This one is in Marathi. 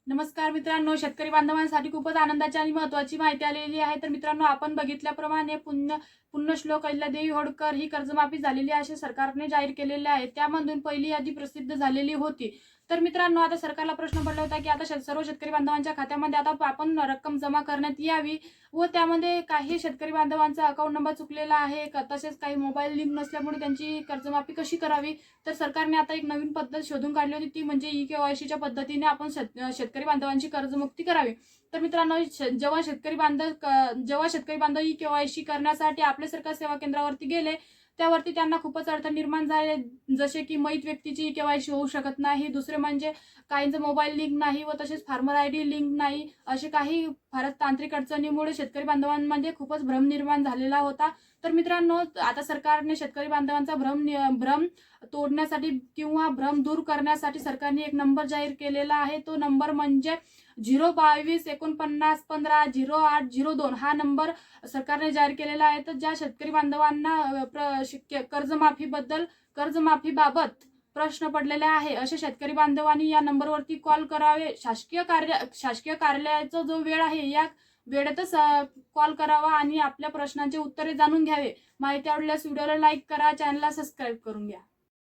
नमस्कार मित्रांनो, शेतकरी बांधवांसाठी खूपच आनंदाची आणि महत्त्वाची माहिती आलेली आहे। तर मित्रांनो, आपण बघितल्याप्रमाणे पुण्यश्लोक अहिल्यादेवी होळकर ही कर्जमाफी झालेली आहे असे सरकारने जाहीर केलेले आहे। त्यामधून पहिली यादी प्रसिद्ध झालेली होती। तर मित्रांनो, आता सरकारला प्रश्न पडला होता की आता सर्व शेतकरी बांधवांच्या खात्यामध्ये आता आपण रक्कम जमा करण्यात यावी व त्यामध्ये काही शेतकरी बांधवांचा अकाउंट नंबर चुकलेला आहे का, तसेच काही मोबाईल लिंक नसल्यामुळे त्यांची कर्जमाफी कशी करावी। तर सरकारने आता एक नवीन पद्धत शोधून काढली होती, ती म्हणजे ई-केवायसीच्या पद्धतीने आपण शेतकरी बांधवांची कर्जमुक्ती करावी। तर मित्रांनो, जेव्हा शेतकरी बांधव ई-केवायसी करण्यासाठी आपल्या सरकार सेवा केंद्रावरती गेले, त्यावरती त्यांना खूपच अडचण निर्माण झाले। जसे की मयत व्यक्तीची ई-केवायसी होऊ शकत नाही, दुसरे म्हणजे काहींचं मोबाईल लिंक नाही व तसेच फार्मर आयडी लिंक नाही, असे काही फारच तांत्रिक अडचणीमुळे शेतकरी बांधवांमध्ये खूपच भ्रम निर्माण झालेला होता। तर मित्रांनो, आता सरकारने शेतकरी बांधवांचा भ्रम तोडण्यासाठी किंवा भ्रम दूर करण्यासाठी सरकारने एक नंबर जाहीर केलेला आहे। तो नंबर म्हणजे 02249150802 हा नंबर सरकारने जाहीर केलेला आहे। तर ज्या शेतकरी बांधवांना कर्जमाफीबाबत प्रश्न पडलेले आहे, असे शेतकरी बांधवांनी या नंबरवरती कॉल करावे। शासकीय कार्यालयाचा जो वेळ आहे, या वेळेतच कॉल करावा आणि आपल्या प्रश्नांचे उत्तरे जाणून घ्यावे। माहिती आवडल्यास व्हिडिओला लाईक करा, चॅनलला सबस्क्राईब करून घ्या।